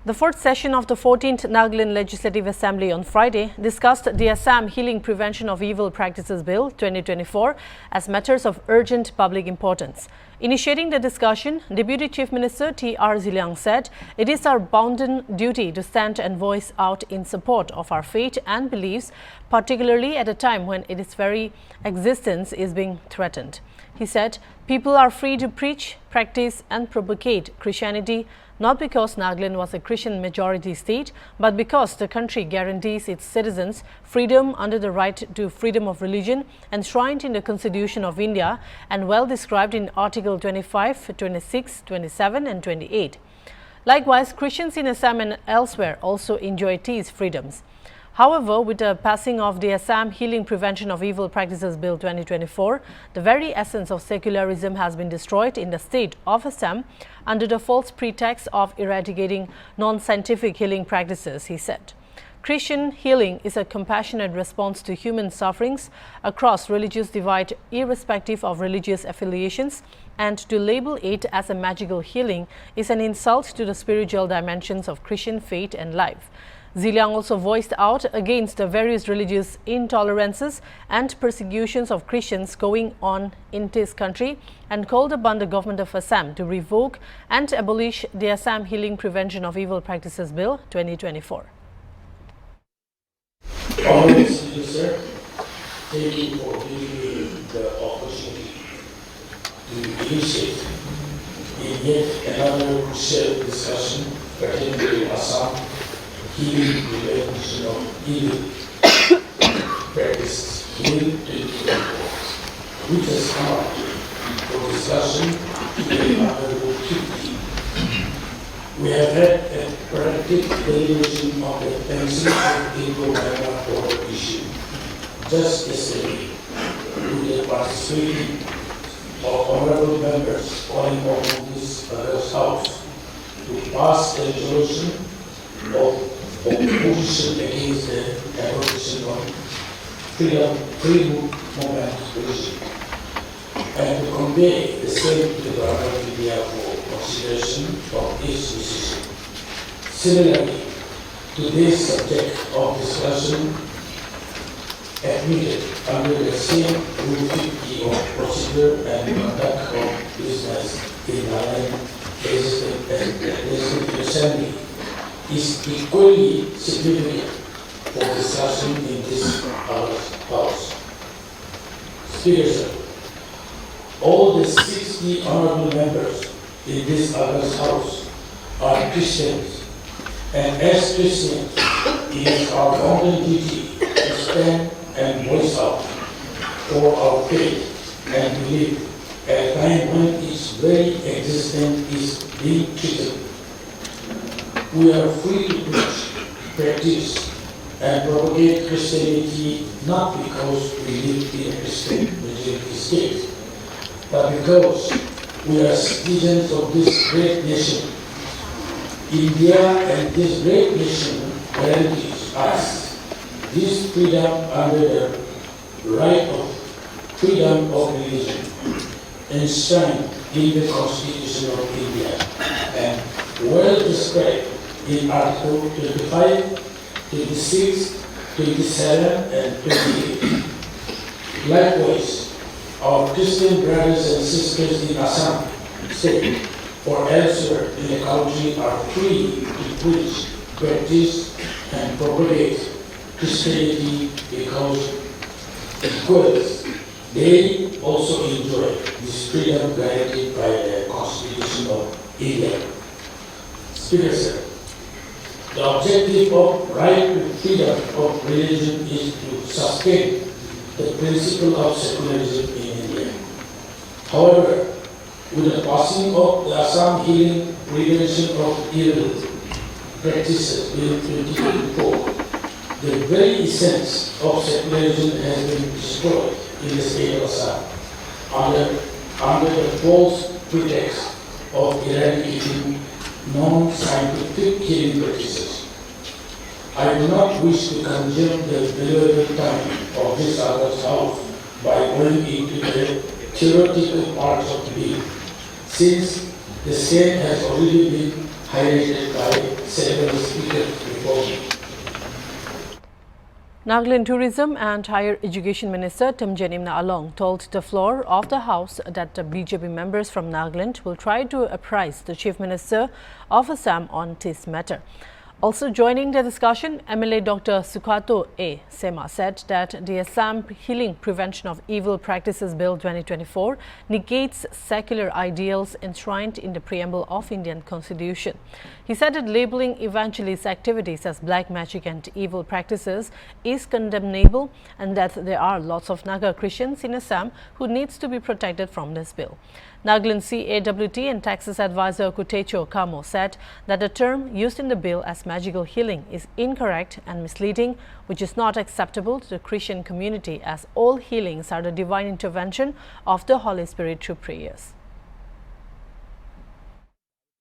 The fourth session of the 14th Nagaland Legislative Assembly on Friday discussed the Assam Healing Prevention of Evil Practices Bill 2024 as matters of urgent public importance. Initiating the discussion, Deputy Chief Minister T.R. Ziliang said, "It is our bounden duty to stand and voice out in support of our faith and beliefs, particularly at a time when its very existence is being threatened." He said, "People are free to preach, practice and propagate Christianity, not because Nagaland was a Christian majority state, but because the country guarantees its citizens freedom under the right to freedom of religion enshrined in the Constitution of India and well described in Article 25, 26, 27 and 28. Likewise, Christians in Assam and elsewhere also enjoy these freedoms. However, with the passing of the Assam Healing Prevention of Evil Practices Bill 2024, the very essence of secularism has been destroyed in the state of Assam under the false pretext of eradicating non-scientific healing practices, he said. Christian healing is a compassionate response to human sufferings across religious divide irrespective of religious affiliations, and to label it as a magical healing is an insult to the spiritual dimensions of Christian faith and life. Ziliang also voiced out against the various religious intolerances and persecutions of Christians going on in this country and called upon the government of Assam to revoke and abolish the Assam Healing Prevention of Evil Practices Bill 2024. Honourable Sir, thank you for giving me the opportunity to initiate in yet another crucial discussion pertaining to Assam Healing Prevention of Evil Practices Bill 2024, which has come up for discussion in Honourable JioTV. We have had a productive deliberation of the Pentagon border issue just yesterday, with the participation of honourable members calling on this House to pass a resolution of opposition against the abolition of free movement religion, and to convey the same to the government of India for consideration of this decision. Similarly, today's subject of discussion admitted under the same Rule 50 of procedure and conduct of business in Nagaland Legislative Assembly is equally significant for discussion in this House. Speaker, sir, all the 60 honourable members in this House are Christians, and as Christians, it is our bounden duty to stand and voice out for our faith and belief at a time when its very existence is being threatened. We are free to preach, practice, and propagate Christianity not because we live in a Christian majority state, but because we are citizens of this great nation. India and this great nation guarantees us this freedom under the right of freedom of religion enshrined in the Constitution of India and well described in Article 25, 26, 27 and 28. Likewise, our Christian brothers and sisters in Assam state or elsewhere in the country are free to preach, practice and propagate Christianity because they also enjoy this freedom guaranteed by the Constitution of India. Speaker, sir, the objective of right to freedom of religion is to sustain the principle of secularism in India. However, with the passing of the Assam Healing Prevention of Evil Practices Bill 2024, the very essence of secularism has been destroyed in the state of Assam under the false pretext of eradicating non-scientific healing practices. I do not wish to consume the valuable time of this House by going into the theoretical parts of the bill, since the same has already been highlighted by several speakers before me. Nagaland Tourism and Higher Education Minister Timjanimna Along told the floor of the House that BJP members from Nagaland will try to apprise the Chief Minister of Assam on this matter. Also joining the discussion, MLA Dr. Sukato A. Sema said that the Assam Healing Prevention of Evil Practices Bill 2024 negates secular ideals enshrined in the preamble of Indian Constitution. He said that labeling evangelist activities as black magic and evil practices is condemnable and that there are lots of Naga Christians in Assam who needs to be protected from this bill. Nagaland CAWT and Taxes Advisor Kutecho Kamo said that the term used in the bill as magical healing is incorrect and misleading, which is not acceptable to the Christian community, as all healings are the divine intervention of the Holy Spirit through prayers.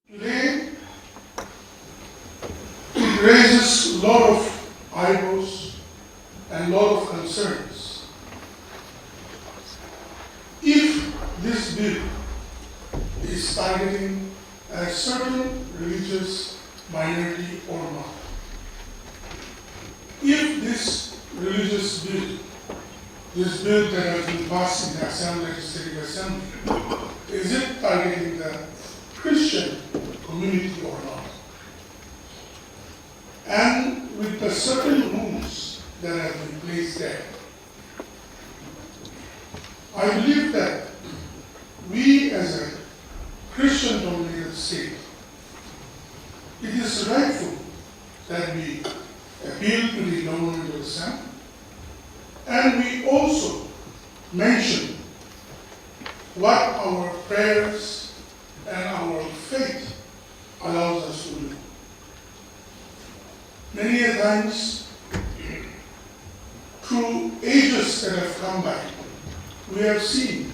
Today, it raises a lot of eyebrows and a lot of concerns. If this bill is targeting a certain religious minority or not. If this religious bill, this bill that has been passed in the Assam Legislative Assembly, is it targeting the Christian community or not? And with the certain rules that have been placed there, I believe that we as a Christian-dominated state, it is rightful that we appeal to the government of Assam, and we also mention what our prayers and our faith allows us to do. Many a times, through ages that have come by, we have seen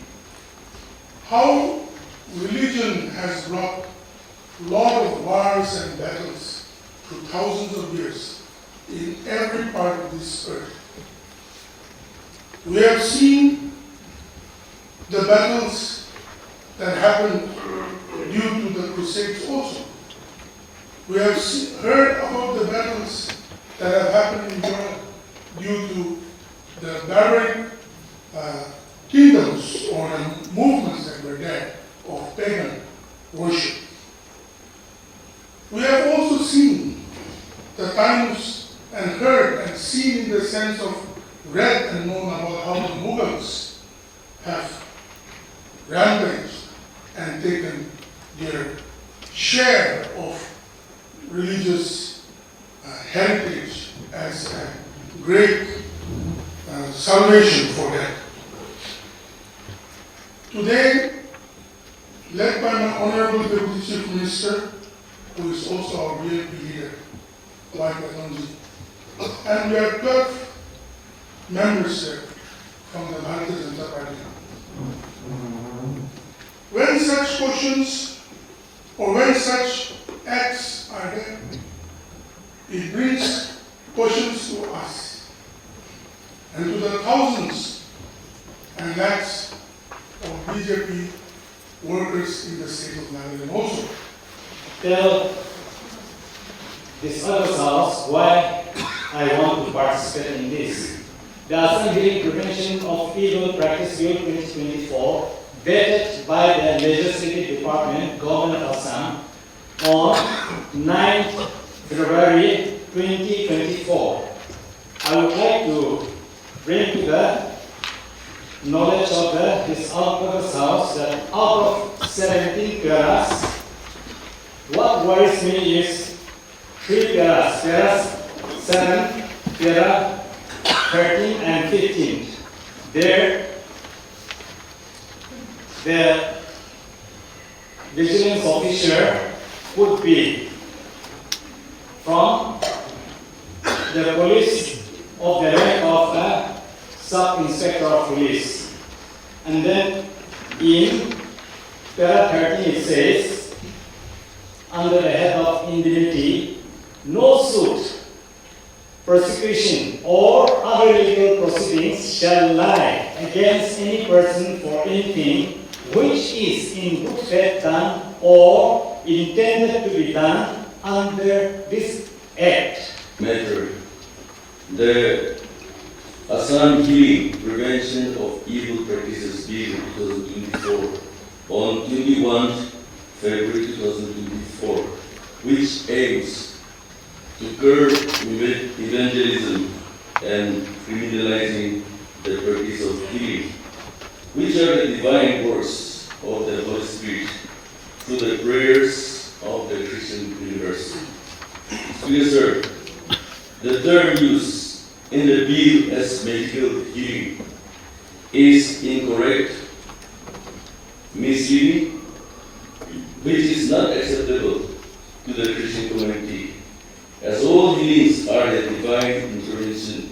how religion has brought a lot of wars and battles through thousands of years in every part of this earth. We have seen the battles that happened due to the Crusades also. We have heard about the battles that have happened in Europe due to the barbaric kingdoms or the movements that were there of pagan worship. We have also seen the times and heard and seen in the sense of read and known about how the Mughals have rampaged and taken their share of religious heritage as a great salvation for them. Today, led by my Honorable Deputy Chief Minister, who is also our BLP leader, and we are 12 members here from the Bharatiya Janata Party. When such questions or when such acts are there, it brings questions to us and to the thousands and lakhs of BJP workers in the state of Nagaland also. Tell this other house why I want to participate in this. The Assam Healing Prevention of Evil Practice Bill 2024, vetted by the Legislative Department, Government of Assam, on 9th February 2024. I would like to bring to the knowledge of this Honorable House that out of 17 paras, what worries me is 3 paras, paras 7, para 13 and 15. There, the vigilance officer would be from the police of the rank of the sub-inspector of police. And then in para 13 it says, under the head of indemnity, no suit, prosecution, or other legal proceedings shall lie against any person for anything which is in good faith done or intended to be done under this Act? Matter. The Assam Healing Prevention of Evil Practices Bill 2024 on 21 February 2024, which aims to curb evangelism and criminalizing the practice of healing, which are the divine works of the Holy Spirit through the prayers of the Christian universe. Please, sir, the term used in the bill as medical healing is incorrect, misleading, which is not acceptable to the Christian community, as all healings are the divine intervention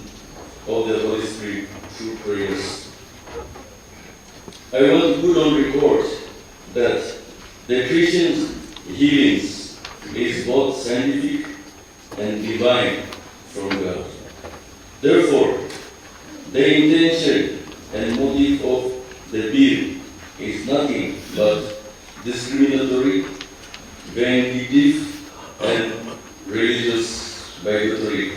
of the Holy Spirit through prayers. I want to put on record that the Christian healings is both scientific and divine from God. Therefore, the intention and motive of the bill is nothing but discriminatory, vindictive, and religious bigotry,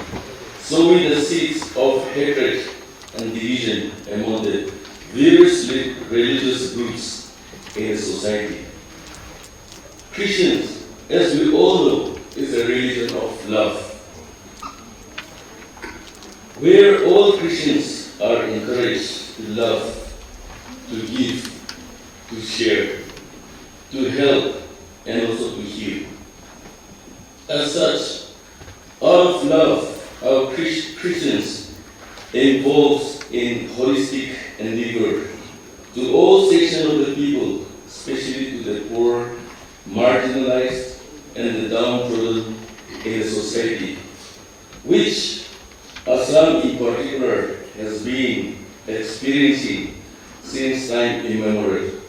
sowing the seeds of hatred and division among the various religious groups in society. Christians, as we all know, is a religion of love, where all Christians are encouraged to love, to give, to share, to help, and also to heal. As such, out of love, our Christians involved in holistic endeavor to all sections of the people, especially to the poor, marginalized, and the downtrodden in the society, which Assam in particular has been experiencing since time immemorial.